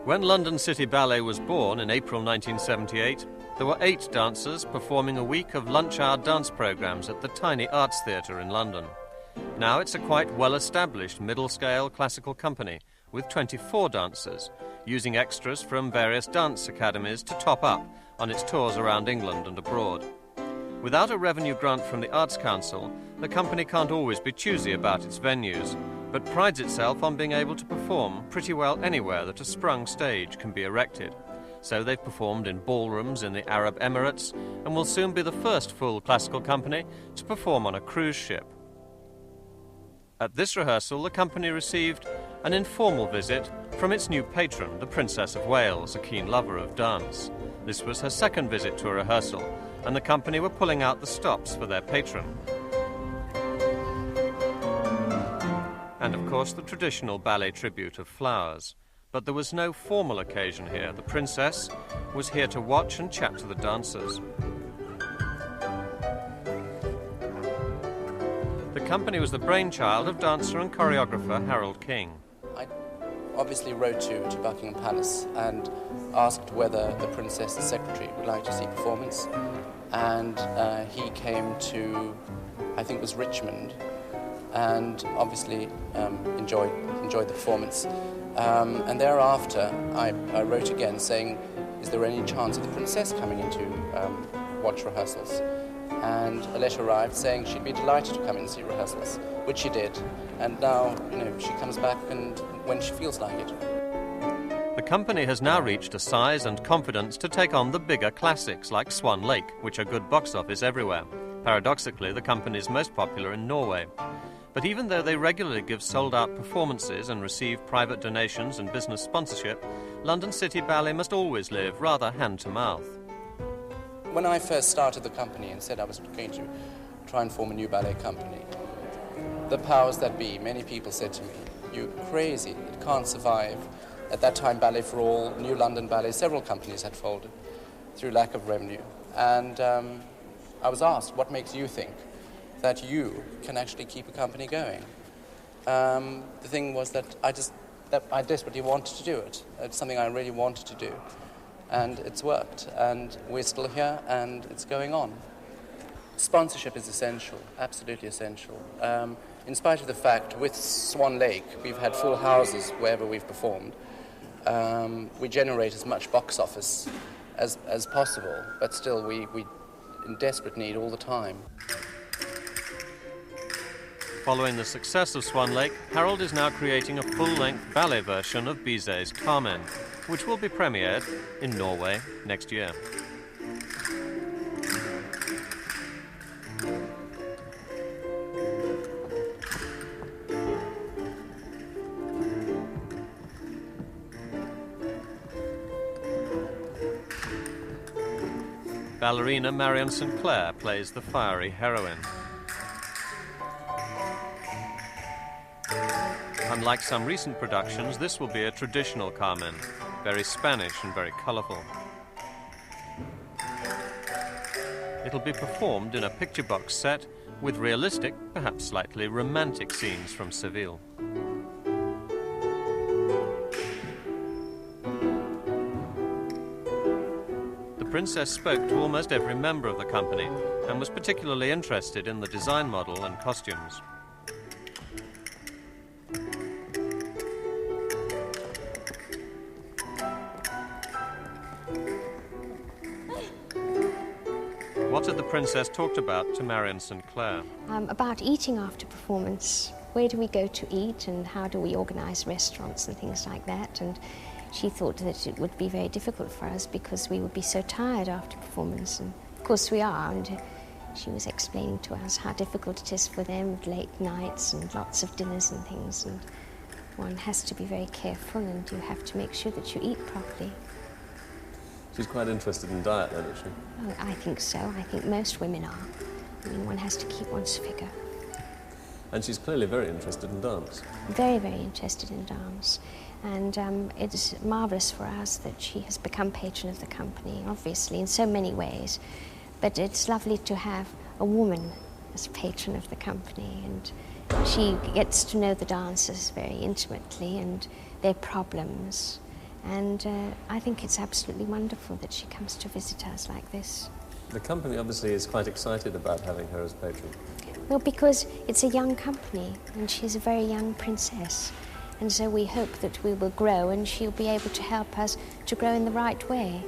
When London City Ballet was born in April 1978, there were 8 dancers performing a week of lunch-hour dance programmes at the tiny Arts Theatre in London. Now it's a quite well-established middle-scale classical company with 24 dancers, using extras from various dance academies to top up on its tours around England and abroad. Without a revenue grant from the Arts Council, the company can't always be choosy about its venues, but prides itself on being able to perform pretty well anywhere that a sprung stage can be erected. So they've performed in ballrooms in the Arab Emirates and will soon be the first full classical company to perform on a cruise ship. At this rehearsal, the company received an informal visit from its new patron, the Princess of Wales, a keen lover of dance. This was her second visit to a rehearsal, and the company were pulling out the stops for their patron. And of course the traditional ballet tribute of flowers. But there was no formal occasion here. The princess was here to watch and chat to the dancers. The company was the brainchild of dancer and choreographer Harold King. I obviously wrote to Buckingham Palace and asked whether the princess's secretary would like to see performance. And he came to, I think it was Richmond, and obviously enjoyed the performance. And thereafter, I wrote again saying, is there any chance of the princess coming in to watch rehearsals? And a letter arrived saying she'd be delighted to come in and see rehearsals, which she did. And now, she comes back and when she feels like it. The company has now reached a size and confidence to take on the bigger classics like Swan Lake, which are good box office everywhere. Paradoxically, the company is most popular in Norway. But even though they regularly give sold-out performances and receive private donations and business sponsorship, London City Ballet must always live rather hand-to-mouth. When I first started the company and said I was going to try and form a new ballet company, the powers that be, many people said to me, "You're crazy, it can't survive." At that time, Ballet for All, New London Ballet, several companies had folded through lack of revenue. And I was asked, what makes you think that you can actually keep a company going? The thing was that I desperately wanted to do it. It's something I really wanted to do. And it's worked. And we're still here, and it's going on. Sponsorship is essential, absolutely essential. In spite of the fact, with Swan Lake, we've had full houses wherever we've performed. We generate as much box office as possible, but still we in desperate need all the time. Following the success of Swan Lake, Harold is now creating a full-length ballet version of Bizet's Carmen, which will be premiered in Norway next year. Ballerina Marion St. Clair plays the fiery heroine. Unlike some recent productions, this will be a traditional Carmen, very Spanish and very colourful. It'll be performed in a picture box set with realistic, perhaps slightly romantic scenes from Seville. The princess spoke to almost every member of the company and was particularly interested in the design model and costumes. What had the princess talked about to Marion St. Clair? About eating after performance. Where do we go to eat and how do we organise restaurants and things like that? And she thought that it would be very difficult for us because we would be so tired after performance. And of course we are. And she was explaining to us how difficult it is for them with late nights and lots of dinners and things. And one has to be very careful and you have to make sure that you eat properly. She's quite interested in diet then, isn't she? Oh, I think so. I think most women are. I mean, one has to keep one's figure. And she's clearly very interested in dance. Very, very interested in dance. And it's marvellous for us that she has become patron of the company, obviously, in so many ways. But it's lovely to have a woman as patron of the company. And she gets to know the dancers very intimately and their problems. And I think it's absolutely wonderful that she comes to visit us like this. The company obviously is quite excited about having her as patron. Well, because it's a young company and she's a very young princess. And so we hope that we will grow and she'll be able to help us to grow in the right way.